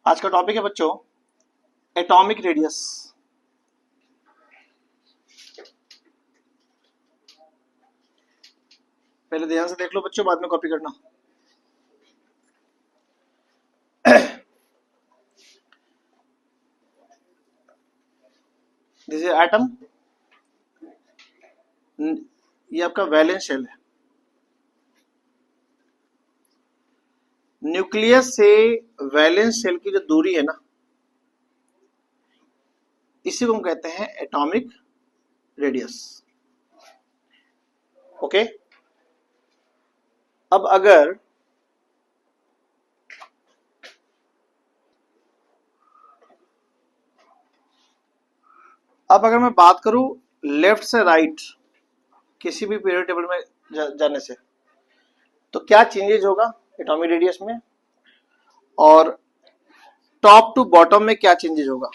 आज का टॉपिक है बच्चों एटॉमिक रेडियस। पहले ध्यान से देख लो बच्चों, बाद में कॉपी करना। दिस इज एटम, ये आपका वैलेंस शेल है। न्यूक्लियस से वैलेंस शेल की जो दूरी है ना, इसी को हम कहते हैं एटॉमिक रेडियस। ओके, अब अगर मैं बात करूं लेफ्ट से राइट किसी भी पीरियड टेबल में जाने से, तो क्या चेंजेज होगा एटॉमिक रेडियस में, और टॉप टू बॉटम में क्या चेंजेज होगा,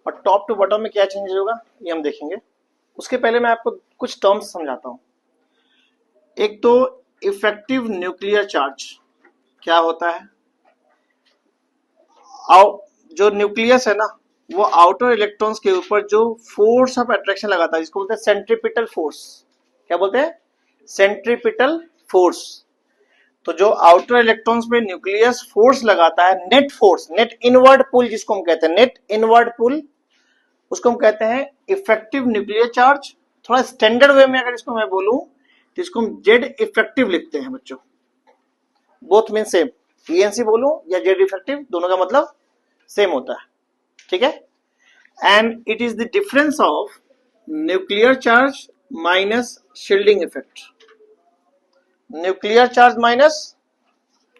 और टॉप टू बॉटम में क्या चेंजेज होगा ये हम देखेंगे। उसके पहले मैं आपको कुछ टर्म्स समझाता हूं। एक तो इफेक्टिव न्यूक्लियर चार्ज क्या होता है। जो न्यूक्लियस है ना, वो आउटर इलेक्ट्रॉन्स के ऊपर जो फोर्स ऑफ अट्रैक्शन लगाता है, जिसको बोलते हैं सेंट्रीपिटल फोर्स। क्या बोलते हैं? Centripetal force. तो जो आउटर इलेक्ट्रॉन्स पे न्यूक्लियस फोर्स लगाता है, नेट फोर्स, नेट इनवर्ड पुल जिसको हम कहते हैं, नेट इनवर्ड पुल, उसको हम कहते हैं इफेक्टिव न्यूक्लियर चार्ज। थोड़ा स्टैंडर्ड वे में अगर इसको मैं बोलूं तो इसको हम जेड इफेक्टिव लिखते हैं बच्चों। बोथ मीन सेम, ईएनसी बोलूं या जेड इफेक्टिव, दोनों का मतलब सेम होता है। ठीक है, and it is the difference of nuclear charge minus shielding effect. Nuclear charge minus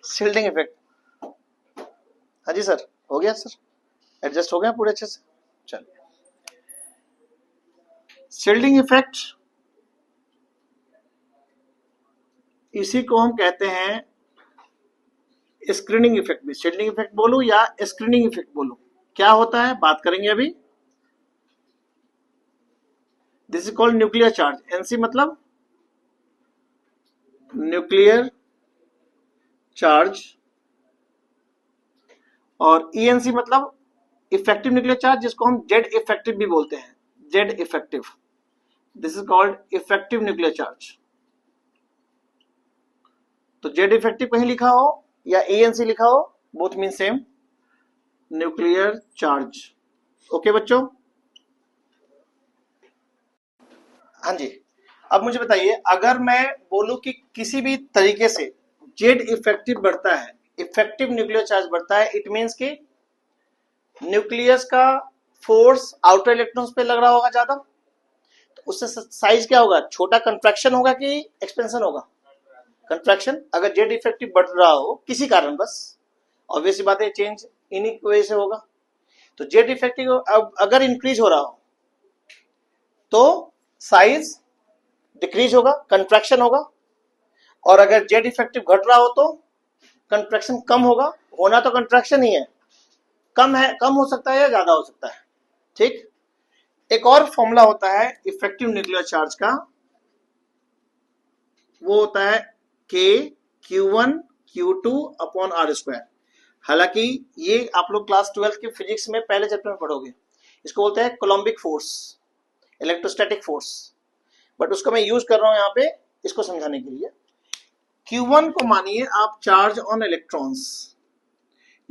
shielding effect. हाँ जी सर, हो गया सर, एडजस्ट हो गया पूरे अच्छे से। चलिए, शील्डिंग इफेक्ट, इसी को हम कहते हैं स्क्रीनिंग इफेक्ट भी। शील्डिंग इफेक्ट बोलूं या स्क्रीनिंग इफेक्ट बोलूं, क्या होता है बात करेंगे अभी। This is called nuclear charge. NC मतलब न्यूक्लियर चार्ज, और ईएनसी मतलब इफेक्टिव न्यूक्लियर चार्ज, जिसको हम जेड इफेक्टिव भी बोलते हैं, Z effective. This is called effective nuclear charge. तो जेड इफेक्टिव कहीं लिखा हो या ईएनसी लिखा हो, both mean same, nuclear charge. Okay बच्चों, हाँ जी। अब मुझे बताइए, अगर मैं बोलूं कि किसी भी तरीके से जेड इफेक्टिव बढ़ता है, इफेक्टिव न्यूक्लियर चार्ज बढ़ता है, इट मींस कि न्यूक्लियस का फोर्स आउटर इलेक्ट्रॉन्स पे लग रहा होगा ज्यादा, तो उससे साइज क्या होगा, छोटा कंट्रैक्शन होगा कि एक्सपेंशन होगा, कंट्रैक्शन। अगर जेड इफेक्टिव बढ़ रहा हो किसी कारण, बस ऑब्वियस बात है चेंज इन्हीं की वजह से होगा। तो जेड इफेक्टिव अगर इंक्रीज हो रहा हो तो साइज डिक्रीज होगा, कंट्रैक्शन होगा, और अगर जेड इफेक्टिव घट रहा हो तो कंट्रैक्शन कम होगा। होना तो कंट्रैक्शन ही है, कम है, कम हो सकता है या ज्यादा हो सकता है। ठीक, एक और फॉर्मूला होता है इफेक्टिव न्यूक्लियर चार्ज का, वो होता है के Q1 Q2 upon are square. हालांकि ये आप लोग क्लास 12 के फिजिक्स में पहले चैप्टर में पढ़ोगे, इसको बोलते हैं coulombic force, electrostatic force, but उसको मैं यूज कर रहा हूं यहाँ पे इसको समझाने के लिए। Q1 को मानिए आप चार्ज ऑन इलेक्ट्रॉन्स,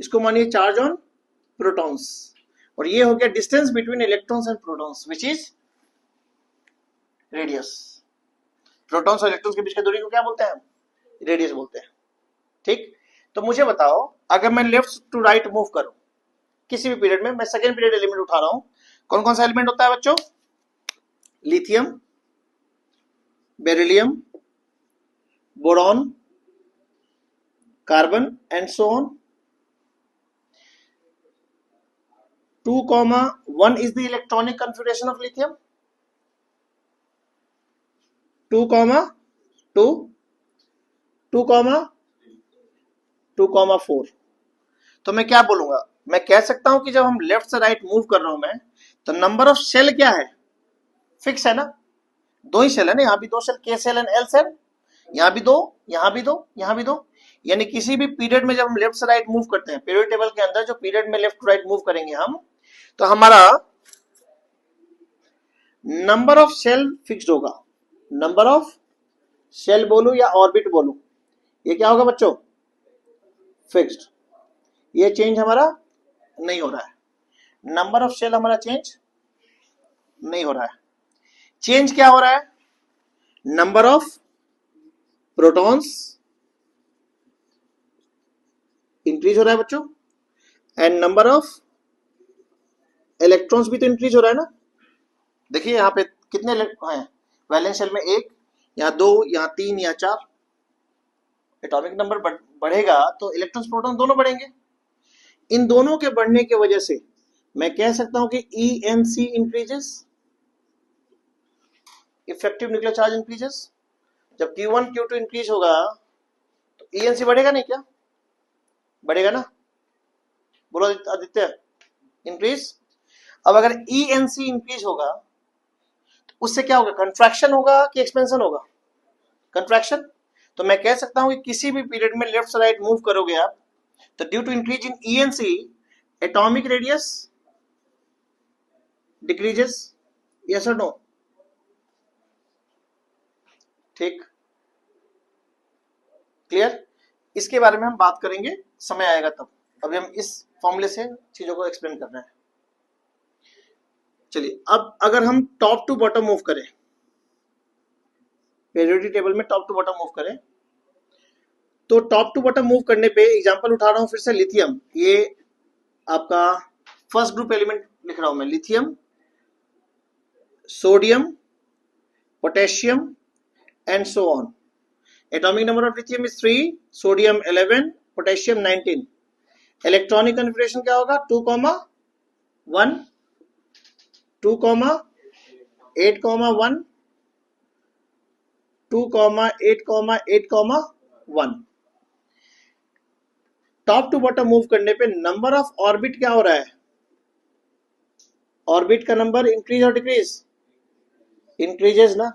इसको मानिए चार्ज ऑन प्रोटॉन्स, और ये हो गया distance between electrons and protons, which is radius. Protons और इलेक्ट्रॉन्स के बीच की दूरी को क्या बोलते हैं, रेडियस बोलते हैं। ठीक, तो मुझे बताओ, अगर मैं लेफ्ट टू राइट मूव करूं किसी भी पीरियड में, मैं सेकेंड पीरियड एलिमेंट उठा रहा हूं, कौन कौन सा एलिमेंट होता है बच्चों, lithium, beryllium, boron, carbon and so on. 2,1 is the electronic configuration of lithium. 2,2, 2,4। तो मैं क्या बोलूंगा, मैं कह सकता हूं कि जब हम लेफ्ट से राइट मूव कर रहा हूं मैं, तो नंबर ऑफ शेल क्या है, फिक्स है ना, दो ही शेल है ना, यहां भी दो शेल, के सेल एंड एल सेल, यहां भी दो, यहां भी दो, यहां भी दो। यानी किसी भी पीरियड में जब हम लेफ्ट से राइट मूव करते हैं, पीरियड टेबल के अंदर जो पीरियड में लेफ्ट टू राइट मूव करेंगे हम, तो हमारा नंबर ऑफ शेल फिक्स्ड होगा। नंबर ऑफ शेल बोलूं या ऑर्बिट बोलूं, ये क्या होगा बच्चों? फिक्स्ड। ये चेंज हमारा नहीं हो रहा है। नंबर ऑफ शेल हमारा चेंज नहीं हो रहा है। चेंज क्या हो रहा है? नंबर ऑफ प्रोटॉन्स इंक्रीज हो रहा है बच्चों, एंड नंबर ऑफ इलेक्ट्रॉन्स भी तो इंक्रीज हो रहा है ना। देखिए यहाँ पे कितने हैं वैलेंस शेल में? एक, यहाँ दो, यहाँ तीन, यहाँ चार। एटॉमिक नंबर बढ़ेगा तो इलेक्ट्रॉन्स प्रोटॉन दोनों बढ़ेंगे। इन दोनों के बढ़ने की वजह से मैं कह सकता हूं कि ENC increases, effective nuclear charge increases. जब Q1 Q2 इंक्रीज होगा तो ENC बढ़ेगा नहीं क्या? बढ़ेगा ना, बोलो आदित्य, इंक्रीज। अब अगर ENC इंक्रीज होगा तो उससे क्या होगा? कंट्रैक्शन होगा कि एक्सपेंशन होगा? कंट्रैक्शन। तो मैं कह सकता हूं कि किसी भी पीरियड में लेफ्ट से राइट मूव करोगे आप, तो due to increase in ENC atomic radius decreases, yes और नो? ठीक, क्लियर? इसके बारे में हम बात करेंगे, समय आएगा तब। अभी हम इस फॉर्मूले से चीजों को एक्सप्लेन कर रहे हैं। चलिए, अब अगर हम टॉप टू बॉटम मूव करें, पीरियोडिक टेबल में टॉप टू बॉटम मूव करें, तो टॉप टू बॉटम मूव करने पे एग्जांपल उठा रहा हूं फिर से लिथियम। ये आपका फर्स्ट ग्रुप एलिमेंट लिख रहा हूं मैं, lithium, sodium, potassium and so on. Atomic number of lithium is 3, sodium 11, potassium 19। Electronic configuration क्या होगा? 2,1, 2,8,1, 2,8,8,1। टॉप टू बॉटम मूव करने पे नंबर ऑफ ऑर्बिट क्या हो रहा है? ऑर्बिट का नंबर इंक्रीज और डिक्रीज? इंक्रीजेस ना।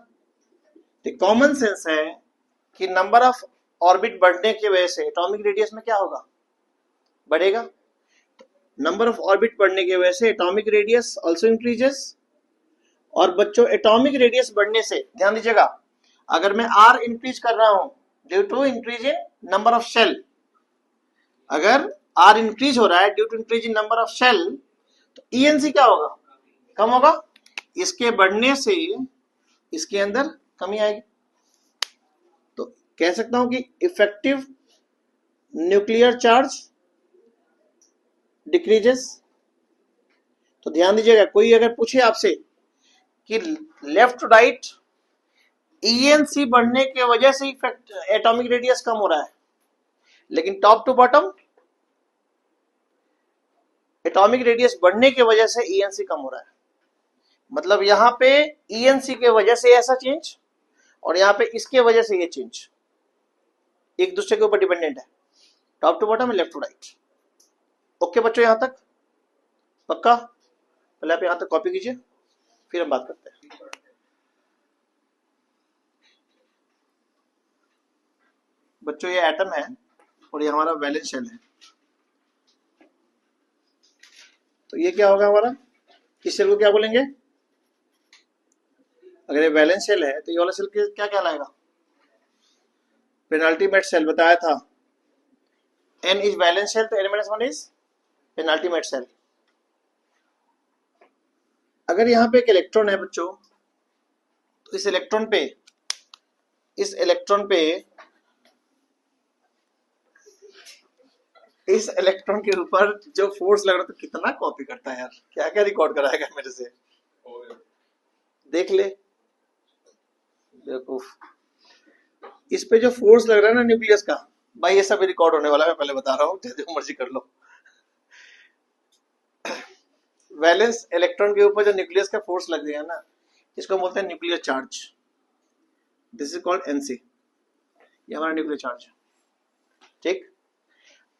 तो कॉमन सेंस है कि नंबर ऑफ ऑर्बिट बढ़ने की वजह से एटॉमिक रेडियस में क्या होगा? बढ़ेगा। नंबर ऑफ ऑर्बिट बढ़ने की वजह से एटॉमिक रेडियस आल्सो इंक्रीजेस। और बच्चों, एटॉमिक रेडियस बढ़ने से ध्यान दीजिएगा, अगर मैं R इंक्रीज कर रहा हूं due to increase in number of shell, अगर R इंक्रीज हो रहा है due to increase in number of shell, तो ENC क्या होगा? कम होगा। इसके बढ़ने से इसके अंदर कमी आएगी। तो कह सकता हूं कि इफेक्टिव न्यूक्लियर चार्ज डिक्रीजेस। तो ध्यान दीजिएगा, कोई अगर पूछे आपसे कि लेफ्ट राइट ENC बढ़ने की वजह से इफेक्ट एटॉमिक रेडियस कम हो रहा है, लेकिन top to bottom atomic radius बढ़ने की वजह से ENC कम हो रहा है। मतलब यहां पे ENC के वजह से ऐसा चेंज, और यहां पे इसके वजह से ये चेंज एक दूसरे के ऊपर डिपेंडेंट है, top to bottom, left to right. Okay बच्चों, यहां तक पक्का? पहले आप यहां तक कॉपी कीजिए, फिर हम बात करते हैं। बच्चों, ये एटम है और ये हमारा वैलेंस शेल है। तो ये क्या होगा हमारा? इस शेल को क्या बोलेंगे? अगर ये वैलेंस शेल है तो ये वाला शेल क्या कहलाएगा? पेनाल्टीमेट शेल बताया था। N इज वैलेंस शेल, तो N-1 इज पेनाल्टीमेट शेल। अगर यहां पे एक इलेक्ट्रॉन है बच्चों, तो इस इलेक्ट्रॉन के ऊपर जो फोर्स लग रहा है, तो कितना कॉपी करता है यार, क्या क्या रिकॉर्ड कराएगा मेरे से, देख ले बेवकूफ। इस पे जो फोर्स लग रहा है ना न्यूक्लियस का, भाई ये सब रिकॉर्ड होने वाला है, मैं पहले बता रहा हूँ, जैसे मर्जी कर लो। वैलेंस इलेक्ट्रॉन के ऊपर जो न्यूक्लियस का फोर्स लग गया ना, इसको बोलते हैं nuclear charge. This is called NC। ये हमारा न्यूक्लियर चार्ज है, ठीक।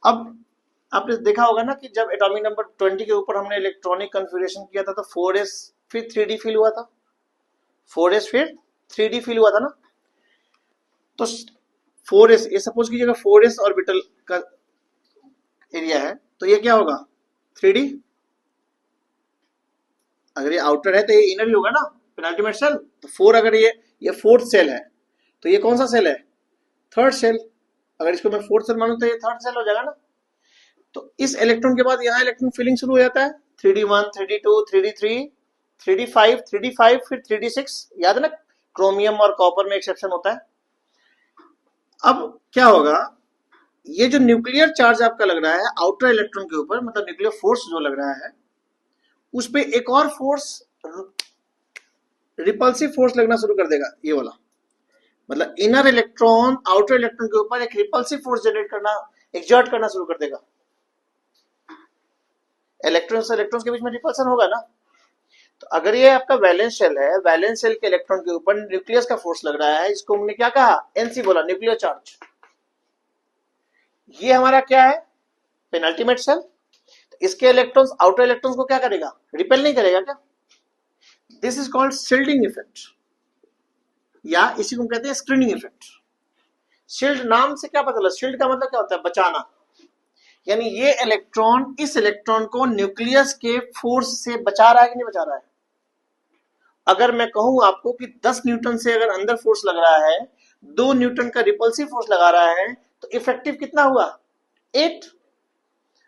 अब आपने देखा होगा ना कि जब एटॉमिक नंबर 20 के ऊपर हमने इलेक्ट्रॉनिक कन्फिगरेशन किया था, तो 4s फिर 3D फिल हुआ था, 4s फिर 3D फिल हुआ था ना। तो 4s, ये सपोज कीजिएगा 4s ऑर्बिटल का एरिया है, तो ये क्या होगा 3d। अगर ये आउटर है तो ये इनर ही होगा ना, पेनाल्टीमेट सेल। तो 4, अगर ये फोर्थ सेल है तो ये कौन सा सेल है, थर्ड सेल। अगर इसको मैं फोर्थ सेल मानूं तो ये थर्ड सेल हो जाएगा ना। तो इस इलेक्ट्रॉन के बाद यहाँ इलेक्ट्रॉन फिलिंग शुरू हो जाता है, 3d1, 3d2, 3d3, 3d5, 3d5, फिर 3d6। याद है ना, क्रोमियम और कॉपर में एक्सेप्शन होता है। अब क्या होगा, ये जो न्यूक्लियर चार्ज आपका लग रहा है आउटर इलेक्ट्रॉन के ऊपर, मतलब न्यूक्लियर फोर्स जो लग रहा है, उस पे एक और फोर्स, रिपल्सिव फोर्स लगना शुरू कर देगा, ये वाला। मतलब इनर इलेक्ट्रॉन आउटर इलेक्ट्रॉन के ऊपर एक रिपल्सिव फोर्स जनरेट करना, एक्सर्ट करना शुरू कर देगा। इलेक्ट्रॉन से इलेक्ट्रॉन के बीच में रिपल्सन होगा ना। तो अगर ये आपका वैलेंस शेल है, वैलेंस शेल के इलेक्ट्रॉन के ऊपर न्यूक्लियस का फोर्स लग रहा है, इसको हमने क्या कहा, एनसी बोला, न्यूक्लियर चार्ज। ये हमारा क्या है, पेनल्टीमेट सेल। इसके इलेक्ट्रॉन्स आउटर इलेक्ट्रॉन्स को क्या करेगा, रिपेल नहीं करेगा क्या। This is called shielding effect, या इसी को कहते हैं स्क्रीनिंग इफेक्ट। शील्ड नाम से क्या पता चला, शील्ड का मतलब क्या होता है, बचाना। यानी ये इलेक्ट्रॉन इस इलेक्ट्रॉन को न्यूक्लियस के फोर्स से बचा रहा है कि नहीं बचा रहा है। अगर मैं कहूं आपको कि 10 न्यूटन से अगर अंदर फोर्स लग रहा है, 2 न्यूटन का रिपल्सिव फोर्स लगा रहा है, तो इफेक्टिव कितना हुआ, 8।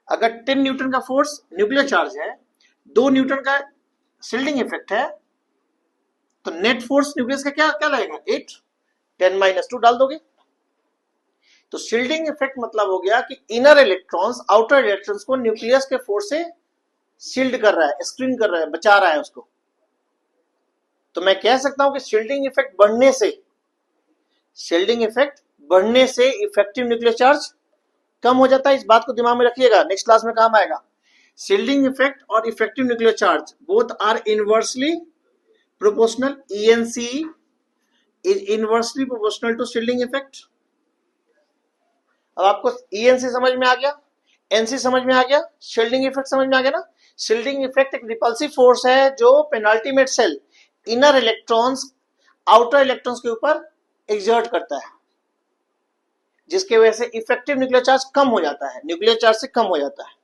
अगर 10 न्यूटन का फोर्स न्यूक्लियर चार्ज है, 2 न्यूटन का शील्डिंग इफेक्ट है, तो नेट फोर्स न्यूक्लियस का क्या क्या लगेगा, 8। 10 - 2 डाल दोगे। तो शील्डिंग इफेक्ट मतलब हो गया कि इनर इलेक्ट्रॉन्स आउटर इलेक्ट्रॉन्स को न्यूक्लियस के फोर्स से शील्ड कर रहा है, स्क्रीन कर रहा है, बचा रहा है उसको। तो मैं कह सकता हूं कि शील्डिंग इफेक्ट बढ़ने से इफेक्टिव न्यूक्लियर चार्ज कम हो जाता है। इस बात को दिमाग में रखिएगा, नेक्स्ट क्लास में काम आएगा। शील्डिंग इफेक्ट और effective nuclear charge both are inversely proportional. ENC is inversely proportional to shielding effect. अब आपको ENC समझ में आ गया, NC समझ में आ गया, शील्डिंग इफेक्ट समझ में आ गया ना। शील्डिंग इफेक्ट एक रिपल्सिव फोर्स है जो penultimate shell inner electrons outer electrons के ऊपर एक्सर्ट करता है, जिसके वजह से इफेक्टिव न्यूक्लियर चार्ज कम हो जाता है, न्यूक्लियर चार्ज से कम हो जाता है।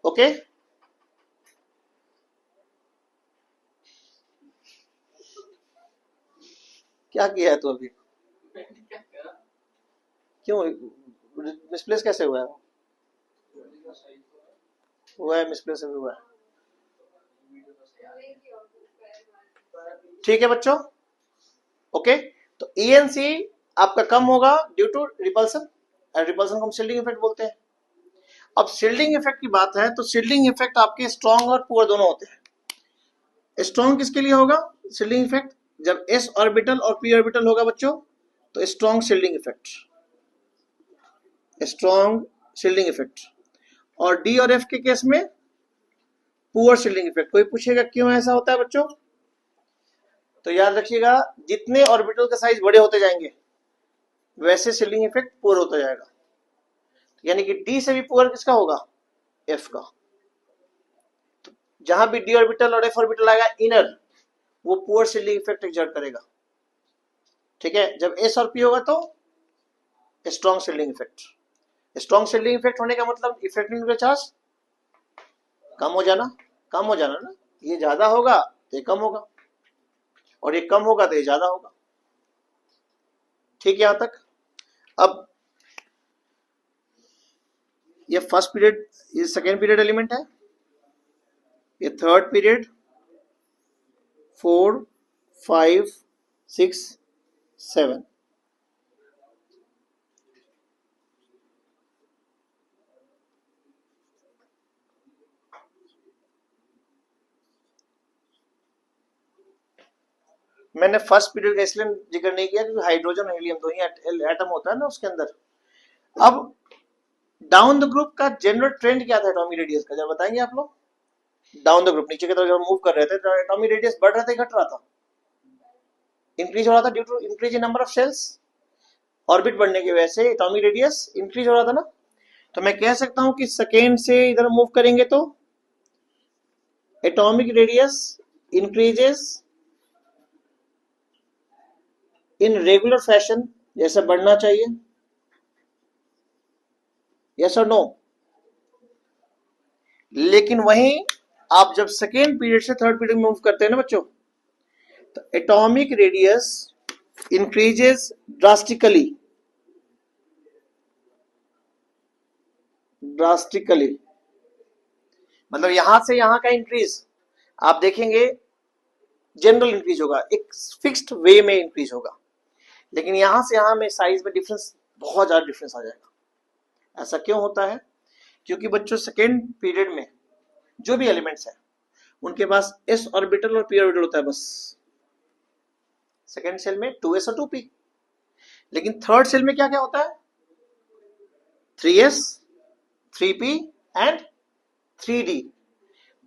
ओके क्या किया है तू अभी, क्यों मिसप्लेस कैसे हुआ है, मिसप्लेस हुआ है। ठीक है बच्चों, ओके। तो ENC आपका कम होगा ड्यू टू रिपल्सन, रिपल्सन को हम शील्डिंग इफेक्ट बोलते हैं। अब शील्डिंग इफेक्ट की बात है, तो शील्डिंग इफेक्ट आपके स्ट्रॉन्ग और पुअर दोनों होते हैं। स्ट्रॉन्ग किसके लिए होगा शील्डिंग इफेक्ट, जब s ऑर्बिटल और p ऑर्बिटल होगा बच्चों, तो strong shielding effect, strong shielding effect. और d और f के केस में पुअर शील्डिंग इफेक्ट। कोई पूछेगा क्यों ऐसा होता है बच्चों, तो याद रखिएगा, जितने ऑर्बिटल का साइज बड़े होते जाएंगे वैसे शील्डिंग इफेक्ट पुअर होता जाएगा। यानी कि d से भी पुअर किसका होगा, f का। तो जहां भी d ऑर्बिटल और f ऑर्बिटल आएगा इनर, वो पुअर शील्डिंग इफेक्ट एक्सर्ट करेगा। ठीक है, जब s और p होगा तो strong shielding effect. Strong shielding effect होने का मतलब इफेक्टिव न्यूक्लियर चार्ज कम हो जाना ना। ये ज्यादा होगा तो ये कम होगा, और ये कम होगा तो ये ज्यादा होगा। ठीक है, यहां तक। अब ये फर्स्ट पीरियड, ये सेकेंड पीरियड एलिमेंट है, ये थर्ड पीरियड, 4, 5, 6, 7। मैंने फर्स्ट पीरियड का इसलिए जिक्र नहीं किया क्योंकि हाइड्रोजन और हीलियम दो ही एटम होता है ना उसके अंदर। अब डाउन द ग्रुप का जनरल ट्रेंड क्या था एटॉमिक रेडियस का, जरा बताएंगे आप लोग। डाउन द ग्रुप नीचे की तरफ जब मूव कर रहे थे तो एटॉमिक रेडियस बढ़ रहा था, घट रहा था, इंक्रीज हो रहा था due to increase in number of shells. Orbit बढ़ने की वजह से एटॉमिक रेडियस इंक्रीज हो रहा था ना। तो मैं कह सकता हूं कि सेकेंड से इधर मूव करेंगे तो atomic radius increases in regular fashion जैसे बढ़ना चाहिए, यस और नो। लेकिन वहीं आप जब सेकेंड पीरियड से थर्ड पीरियड में मूव करते हैं ना बच्चों, तो एटॉमिक रेडियस इंक्रीजेस ड्रास्टिकली, मतलब यहां से यहां का इंक्रीज आप देखेंगे जनरल इंक्रीज होगा, एक फिक्स्ड वे में इंक्रीज होगा, लेकिन यहां से यहां में साइज में डिफरेंस, बहुत ज्यादा डिफरेंस आ जाएगा। ऐसा क्यों होता है? क्योंकि बच्चों सेकेंड पीरियड में जो भी एलिमेंट्स हैं उनके पास एस ऑर्बिटल और पी ऑर्बिटल होता है बस, सेकेंड सेल में 2s और 2p। लेकिन थर्ड सेल में क्या क्या होता है? 3s 3p and 3d।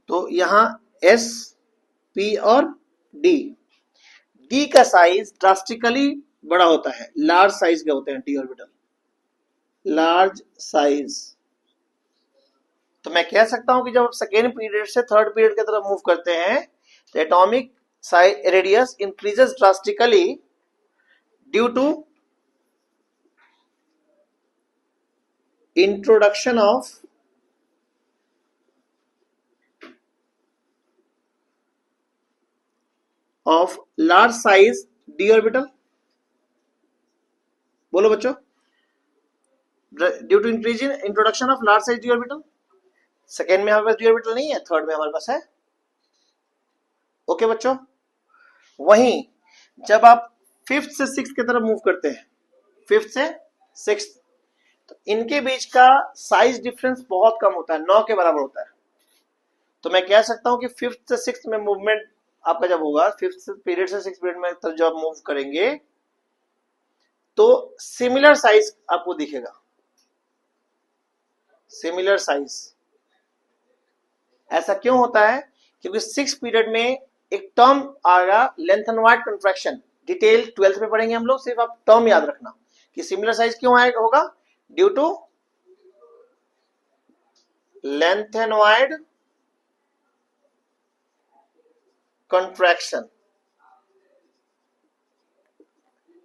तो यहां s p और d, d का साइज ड्रास्टिकली बड़ा होता है, लार्ज साइज के होते हैं d ऑर्बिटल, लार्ज साइज। तो मैं कह सकता हूं कि जब सेकेंड पीरियड से थर्ड पीरियड की तरफ मूव करते हैं तो atomic radius increases drastically due to introduction of large size D orbital. बोलो बच्चों, due to increase in introduction of large size D orbital. Second में हमारे पास डी ऑर्बिटल नहीं है, थर्ड में हमारे पास है। ओके बच्चों, वहीं जब आप फिफ्थ से सिक्स की तरफ मूव करते हैं, फिफ्थ से सिक्स, तो इनके बीच का साइज डिफरेंस बहुत कम होता है, 9 के बराबर होता है। तो मैं कह सकता हूं कि फिफ्थ से सिक्स में मूवमेंट आपका जब होगा, फिफ्थ पीरियड से सिक्स पीरियड में जब आप मूव करेंगे तो सिमिलर साइज आपको दिखेगा, सिमिलर साइज। ऐसा क्यों होता है? क्योंकि सिक्स पीरियड में एक टर्म आएगा length and wide contraction, detail 12th में पढ़ेंगे हम लोग, सिर्फ आप टर्म याद रखना कि सिमिलर साइज क्यों आएगा, होगा due to lanthanide contraction.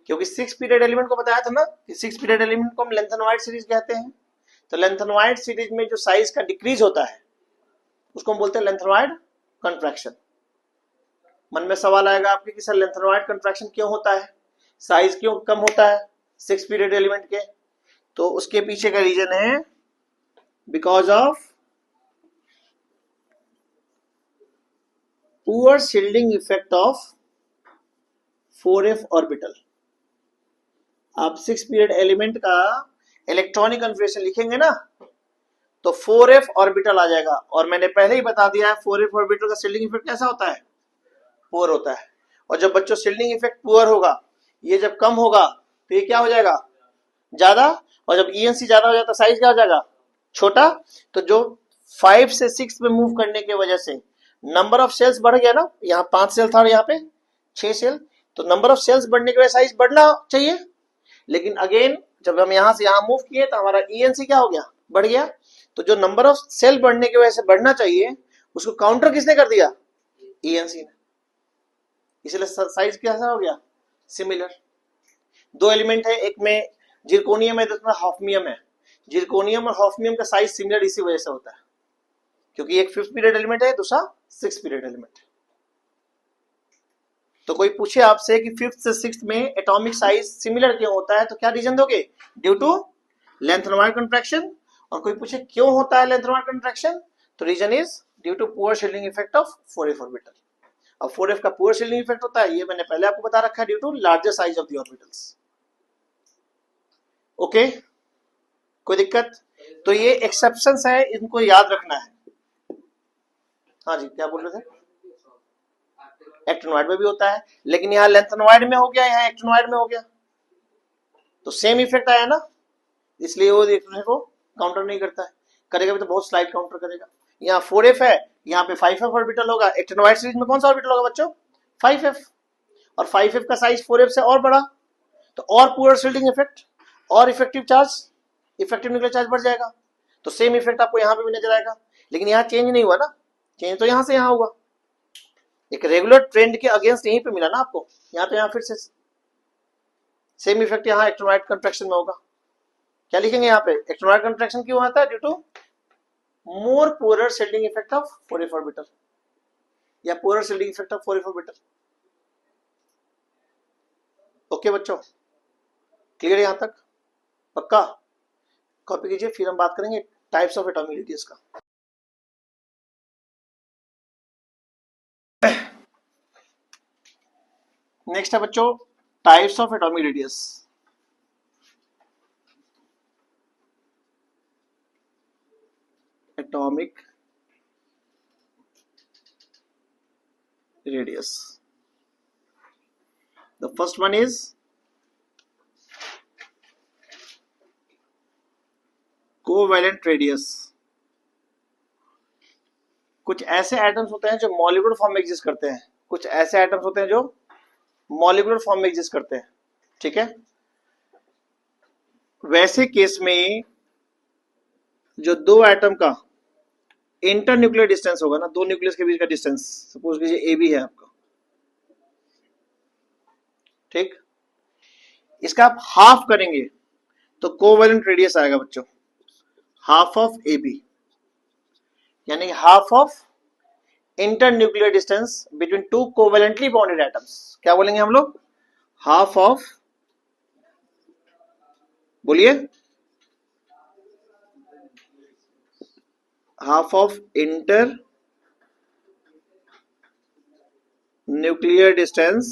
क्योंकि सिक्स पीरियड एलिमेंट को बताया था ना कि सिक्स पीरियड एलिमेंट को हम लेंथ एंड वाइड सीरीज कहते हैं। तो लेंथ एंड वाइड सीरीज में जो साइज का डिक्रीज होता है उसको हम बोलते हैं लेंथ एंड वाइड कंट्रैक्शन। मन में सवाल आएगा आपके कि sir length and wide contraction क्यों होता है, साइज क्यों कम होता है सिक्स पीरियड एलिमेंट के? तो उसके पीछे का रीजन है because of poor shielding effect of 4f orbital. आप सिक्स पीरियड एलिमेंट का इलेक्ट्रॉनिक कन्फिगरेशन लिखेंगे ना तो 4f ऑर्बिटल आ जाएगा, और मैंने पहले ही बता दिया है 4f ऑर्बिटल का शील्डिंग इफेक्ट कैसा होता है, पुअर होता है। और जब बच्चों शील्डिंग इफेक्ट पुअर होगा, ये जब कम होगा तो ये क्या हो जाएगा, ज्यादा, और जब ईएनसी ज्यादा हो जाता है साइज क्या हो जाएगा, छोटा। तो जो 5 से 6 में मूव करने की वजह से नंबर ऑफ सेल्स बढ़ गया ना, यहाँ 5 सेल था और यहाँ पे 6 सेल, तो नंबर ऑफ सेल्स बढ़ने की वजह साइज बढ़ना चाहिए। लेकिन अगेन जब हम यहाँ से यहाँ मूव किए तो हमारा ईएनसी क्या हो गया, बढ़ गया। तो जो नंबर ऑफ सेल बढ़ने की वजह से बढ़ना चाहिए उसको काउंटर किसने कर दिया, ईएनसी ने, इसलिए साइज कैसा हो गया, सिमिलर। दो एलिमेंट है, एक में जिरकोनियम है, दूसरा हॉफनियम है। जिरकोनियम और हॉफनियम का साइज सिमिलर इसी वजह से होता है क्योंकि एक फिफ्थ पीरियड एलिमेंट है, दूसरा सिक्स पीरियड एलिमेंट है। तो कोई पूछे आपसे कि फिफ्थ से सिक्स में एटॉमिक साइज सिमिलर क्यों होता है तो क्या रीजन दोगे, due to lanthanide contraction. और कोई पूछे क्यों होता है लेंथ एंड वाइड कंट्रैक्शन, तो reason is due to poor shielding effect of 4f orbital. अब 4f का पुअर शील्डिंग इफेक्ट होता है, ये मैंने पहले आपको बता रखा है, due to larger size of the orbitals. Okay, कोई दिक्कत? तो ये एक्सेप्शंस है, इनको याद रखना है। हाँ जी, क्या बोल रहे थे? एक्टिनोइड में भी होता है, लेकिन यहाँ लेंथ एंड वाइड में हो गया, यहाँ एक्टिनोइड में हो गया, तो सेम इफेक्ट आया ना, इसलिए वो एक दूसरे को काउंटर नहीं करता है। करेगा भी तो बहुत स्लाइड काउंटर करेगा। यहाँ 4f है, यहाँ पे 5f ऑर्बिटल होगा। एक्टिनोइड सीरीज में कौन सा ऑर्बिटल होगा बच्चों, 5f, और 5f का साइज 4f से और बड़ा, तो और पुअर शील्डिंग इफेक्ट और effective charge, effective nuclear charge बढ़ जाएगा। तो सेम इफेक्ट आपको यहाँ पे भी नजर आएगा, लेकिन यहाँ चेंज नहीं हुआ ना, चेंज तो यहाँ से यहाँ हुआ, एक रेगुलर ट्रेंड के अगेंस्ट यहीं पे मिला ना आपको, यहाँ तो यहाँ फिर से सेम इफेक्ट यहाँ इलेक्ट्रोनाइट कंट्रैक्शन में होगा। क्या लिखेंगे यहाँ पे? इलेक्ट्रोनाइट कंट्रैक्शन क्यों आता है? Due to more polar shielding effect of 4f orbital या polar shielding effect of 4f orbital. Okay बच्चों, क्लियर यहां तक? पक्का? कॉपी कीजिए, फिर हम बात करेंगे टाइप्स ऑफ एटॉमिक रेडियस का। नेक्स्ट है बच्चों types of atomic radius. Atomic radius, the first one is covalent radius. कुछ ऐसे एटम्स होते हैं जो मॉलिक्यूलर फॉर्म में एग्जिस्ट करते हैं, कुछ ऐसे एटम्स होते हैं जो मॉलिक्यूलर फॉर्म में एग्जिस्ट करते हैं, ठीक है। वैसे केस में जो दो एटम का इंटर न्यूक्लियर डिस्टेंस होगा ना, दो न्यूक्लियस के बीच का डिस्टेंस, सपोज कीजिए ए बी है आपका, ठीक, इसका आप हाफ करेंगे तो कोवैलेंट रेडियस आएगा बच्चों, हाफ ऑफ ए बी, यानी half of inter nuclear distance between two covalently bonded atoms. क्या बोलेंगे हम लोग? हाफ ऑफ, बोलिए, half of inter nuclear distance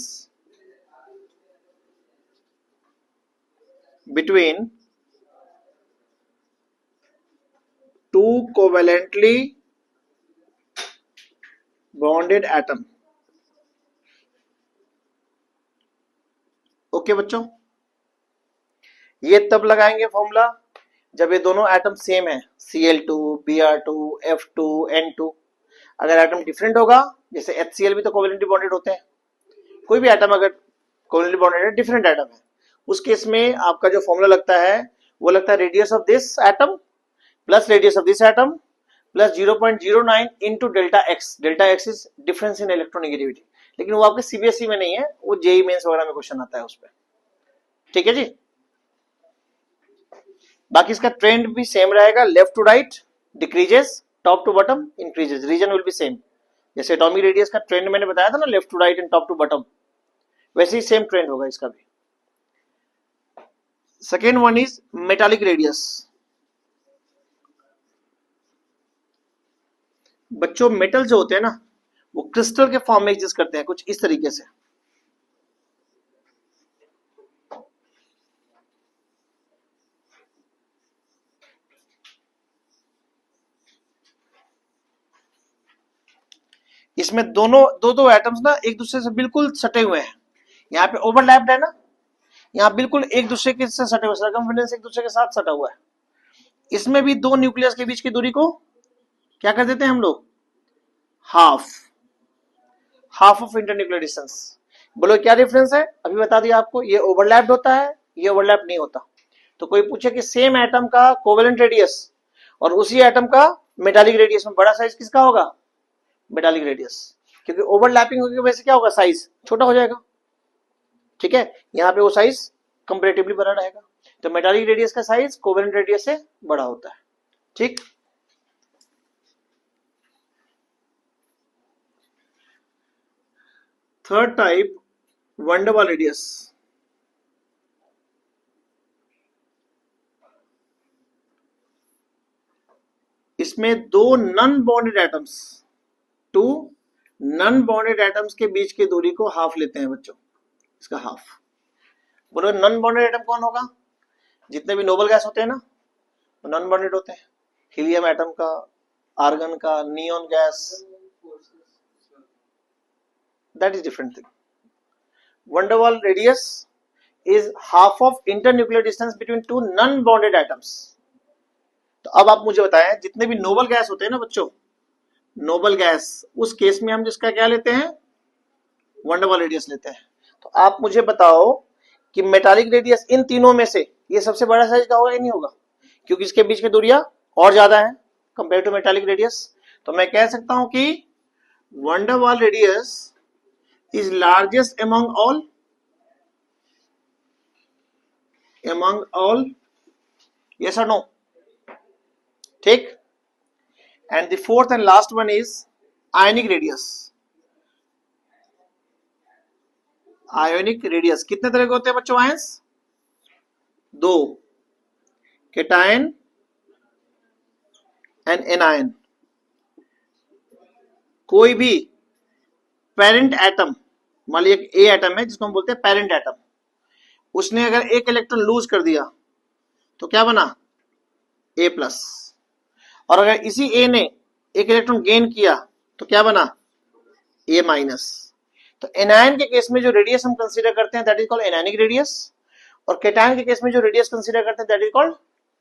between two covalently bonded atom. Okay बच्चों, ये तब लगाएंगे फॉर्मूला जब ये दोनों एटम सेम है, Cl2, Br2, F2, N2। अगर एटम डिफरेंट होगा, जैसे HCl भी तो कोवैलेंटली बॉन्डेड होते हैं, कोई भी एटम अगर कोवैलेंटली बॉन्डेड है, डिफरेंट एटम है, उस केस में आपका जो फॉर्मूला लगता है वो लगता है radius of this atom plus radius of this atom plus 0.09 into delta x. Delta x is difference in electronegativity, लेकिन वो आपके सीबीएसई में नहीं है, वो जेई मेंस वगैरह में क्वेश्चन आता है उस पर, ठीक है जी। बाकी इसका ट्रेंड भी सेम रहेगा, left to right decreases, top to bottom increases, reason will be same. जैसे एटॉमिक रेडियस का ट्रेंड मैंने बताया था ना, left to right and top to bottom, वैसे ही सेम ट्रेंड होगा इसका भी। Second one is metallic radius. बच्चों मेटल जो होते हैं ना, वो क्रिस्टल के फॉर्म में एग्जिस्ट करते हैं कुछ इस तरीके से। इसमें दोनों दो एटम्स ना एक दूसरे से बिल्कुल सटे हुए हैं, यहाँ पे ओवरलैप्ड है ना, यहाँ बिल्कुल एक दूसरे के से सटे हुए, सर्कमफेरेंस एक दूसरे के साथ सटा हुआ है। इसमें भी दो न्यूक्लियस के बीच की दूरी को क्या कर देते हैं हम लोग? Half, half of internuclear distance. बोलो क्या डिफरेंस है? अभी बता दिया आपको, ये ओवरलैप्ड होता है, ये ओवरलैप नहीं होता। तो कोई पूछे कि सेम एटम का कोवेलेंट रेडियस और उसी एटम का मेटालिक रेडियस में बड़ा साइज किसका होगा? मेटालिक रेडियस, क्योंकि ओवरलैपिंग की वजह से क्या होगा? साइज छोटा हो जाएगा, ठीक है। यहाँ पे वो साइज कंपैरेटिवली बड़ा रहेगा, तो मेटालिक रेडियस का साइज कोवेलेंट रेडियस से बड़ा होता है, ठीक। थर्ड टाइप वैन डर वाल रेडियस। इसमें दो non bonded atoms, two non bonded atoms के बीच की दूरी को हाफ लेते हैं बच्चों, इसका हाफ। बोलो नॉन बॉन्डेड एटम कौन होगा? जितने भी नोबल गैस होते हैं ना, वो नॉन बॉन्डेड होते हैं, हीलियम एटम का, आर्गन का, neon gas, that is different thing. Van der Waal radius is half of internuclear distance between two non-bonded atoms. तो अब आप मुझे बताएं, जितने भी नोबल गैस होते हैं ना बच्चों, नोबल गैस, उस केस में हम जिसका क्या लेते हैं? वन डर वाल रेडियस लेते हैं। तो आप मुझे बताओ कि मेटालिक रेडियस इन तीनों में से ये सबसे बड़ा साइज का होगा या नहीं होगा? क्योंकि इसके बीच की दूरियां और ज्यादा है कंपेयर टू मेटालिक रेडियस। तो मैं कह सकता हूं कि वन डर वाल radius is largest among all, among all, yes or no? ठीक. And the fourth and last one is ionic radius. Ionic radius कितने तरह के होते हैं बच्चों? आयंस दो, केटायन एंड एनायन. कोई भी पेरेंट एटम, मान लीजिए एक ए एटम है जिसको हम बोलते हैं पेरेंट एटम, उसने अगर एक इलेक्ट्रॉन लूज कर दिया तो क्या बना? ए प्लस. और अगर इसी ए ने एक इलेक्ट्रॉन गेन किया तो क्या बना? ए माइनस. तो एनायन के केस में जो रेडियस हम कंसीडर करते हैं that is called anionic radius, और केटायन के केस में जो रेडियस कंसीडर करते हैं दैट इज कॉल्ड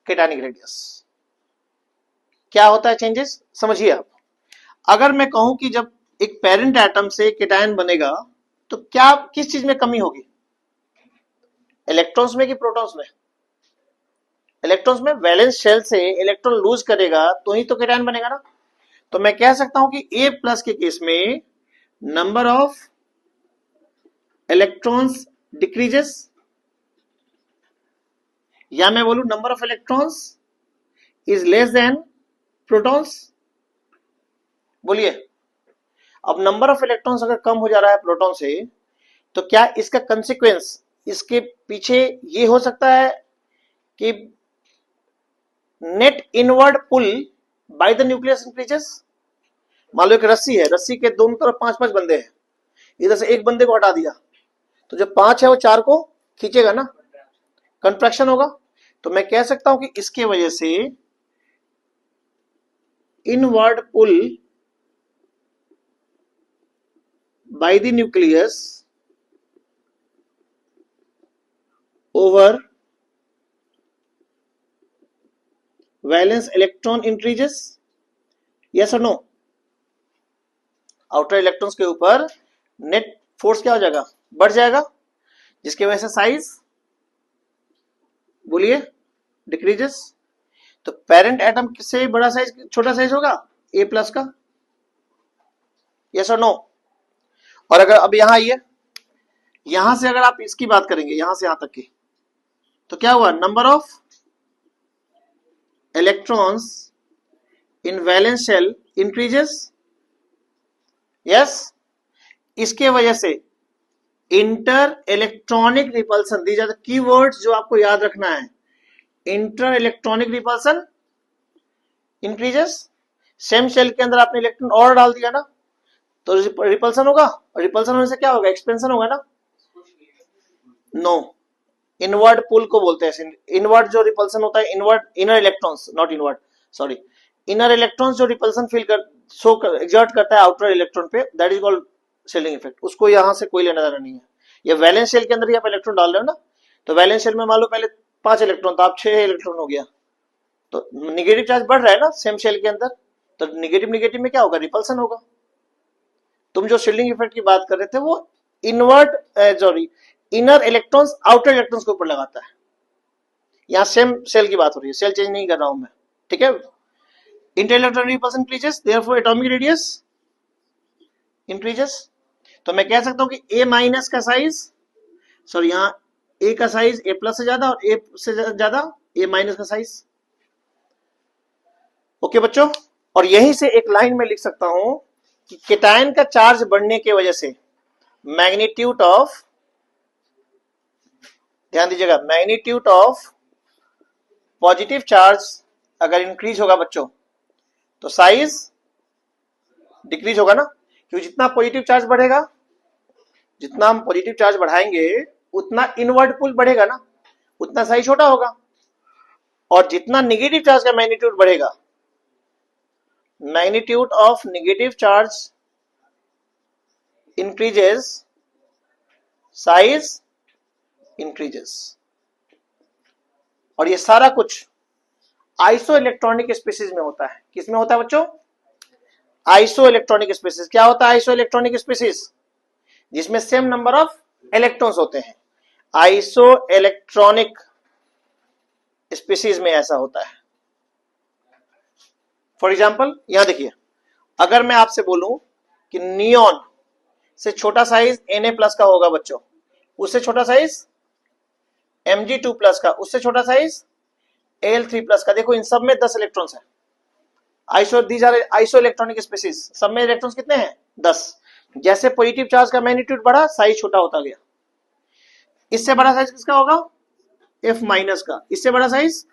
केटायनिक रेडियस. क्या होता है चेंजेस समझिए आप. अगर मैं कहूं कि जब एक पेरेंट एटम से केटायन बनेगा तो क्या किस चीज में कमी होगी? इलेक्ट्रॉन्स में कि प्रोटॉन्स में? इलेक्ट्रॉन्स में. वैलेंस शेल से इलेक्ट्रॉन लूज करेगा तो ही तो केटायन बनेगा ना. तो मैं कह सकता हूं कि ए प्लस के केस में नंबर ऑफ इलेक्ट्रॉन्स डिक्रीजेस, या मैं बोलूं number of electrons is less than protons. बोलिए. अब नंबर ऑफ इलेक्ट्रॉन्स अगर कम हो जा रहा है प्रोटॉन से तो क्या इसका कंसिक्वेंस, इसके पीछे ये हो सकता है कि net inward pull by the nucleus increases. मान लो एक रस्सी है, रस्सी के दोनों तरफ 5-5 बंदे हैं, इधर से एक बंदे को हटा दिया तो जो 5 है वो 4 को खींचेगा ना, कंट्रैक्शन होगा. तो मैं कह सकता हूं कि इसके वजह से inward pull by the nucleus over valence electron increases. Yes और नो? आउटर इलेक्ट्रॉन्स के ऊपर नेट फोर्स क्या हो जाएगा? बढ़ जाएगा, जिसकी वजह से साइज, बोलिए, डिक्रीजेस. तो पेरेंट एटम से बड़ा साइज छोटा साइज होगा ए प्लस का. यस और नो? और अगर अब यहां आइए, यहां से अगर आप इसकी बात करेंगे यहां से यहां तक की, तो क्या हुआ? Number of electrons in valence shell increases. Yes. इसके वजह से inter electronic repulsion, these are the keywords जो आपको याद रखना है. Inter electronic repulsion increases. Same shell के अंदर आपने इलेक्ट्रॉन और डाल दिया ना, तो रिपल्सन होगा, और रिपल्सन होने से क्या होगा? एक्सपेंशन होगा ना. नो, इनवर्ड पुल को बोलते हैं. इनवर्ड जो रिपल्सन होता है, inward, inner electrons, not inward, sorry, inner electrons जो रिपल्सन फील कर एग्जर्ट करता है आउटर इलेक्ट्रॉन पे, that is called shelling effect. उसको यहां से कोई लेना देना नहीं है. ये वैलेंस शेल के अंदर ही आप इलेक्ट्रॉन डाल रहे हो ना, तो वैलेंस शेल में मान लो पहले 5 इलेक्ट्रॉन था, अब 6 इलेक्ट्रॉन हो गया, तो निगेटिव चार्ज बढ़ रहा है ना सेम शेल के अंदर, तो निगेटिव निगेटिव में क्या होगा? रिपल्सन होगा. तुम जो शील्डिंग इफेक्ट की बात कर रहे थे वो invert, sorry, inner electrons outer electrons के ऊपर लगाता है. यहां सेम सेल की बात हो रही है, सेल चेंज नहीं कर रहा हूं मैं, ठीक है. Interelectron repulsion increases, therefore atomic radius increases. तो मैं कह सकता हूं कि ए माइनस का साइज, सॉरी यहां ए का साइज ए प्लस से ज्यादा और ए से ज्यादा ए माइनस का साइज. ओके बच्चों. और यहीं से एक लाइन में लिख सकता हूं कि केटायन का चार्ज बढ़ने की वजह से मैग्नीट्यूड ऑफ, ध्यान दीजिएगा, मैग्नीट्यूड ऑफ पॉजिटिव चार्ज अगर इंक्रीज होगा बच्चों तो साइज डिक्रीज होगा ना, क्योंकि जितना पॉजिटिव चार्ज बढ़ेगा, जितना हम पॉजिटिव चार्ज बढ़ाएंगे उतना इनवर्ड पुल बढ़ेगा ना, उतना साइज छोटा होगा. और जितना नेगेटिव चार्ज का मैग्नीट्यूड बढ़ेगा, magnitude of negative charge increases, size increases. और ये सारा कुछ आइसो इलेक्ट्रॉनिक स्पीसीज में होता है. किसमें होता है बच्चों? Iso electronic species. क्या होता है आइसो इलेक्ट्रॉनिक स्पीसीज? जिसमें सेम नंबर ऑफ इलेक्ट्रॉन्स होते हैं. आइसो इलेक्ट्रॉनिक स्पीसीज में ऐसा होता है. फॉर एग्जाम्पल यहां देखिए, अगर मैं आपसे बोलूं कि नियॉन से छोटा साइज Na प्लस का होगा बच्चों, उससे छोटा साइज Mg2 प्लस का उससे छोटा साइज Al3 प्लस का। देखो इन सब में 10 इलेक्ट्रॉन्स है। Iso these are iso electronic species, सब में इलेक्ट्रॉन्स कितने हैं 10। जैसे पॉजिटिव चार्ज का मैग्नीट्यूड बढ़ा साइज छोटा होता गया। इससे बड़ा साइज किसका होगा F माइनस का, इससे बड़ा साइज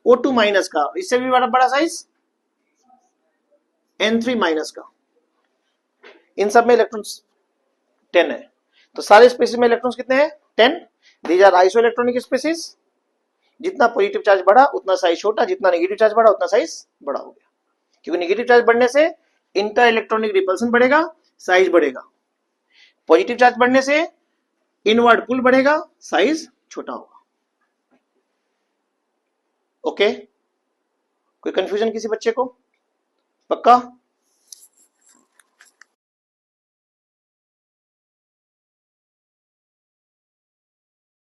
O2 माइनस का, इससे भी बड़ा साइज N3 माइनस का। इन सब में इलेक्ट्रॉन्स 10 है। तो सारे स्पीसीज में इलेक्ट्रॉन्स कितने हैं 10। These are iso electronic species. जितना पॉजिटिव चार्ज बढ़ा उतना साइज छोटा, जितना नेगेटिव चार्ज बढ़ा उतना साइज बड़ा हो गया। क्योंकि नेगेटिव चार्ज बढ़ने से इंटर इलेक्ट्रॉनिक रिपल्सन बढ़ेगा, साइज बढ़ेगा। पॉजिटिव चार्ज बढ़ने से इनवर्ड पुल बढ़ेगा, साइज छोटा होगा। ओके, कोई कंफ्यूजन किसी बच्चे को? पक्का?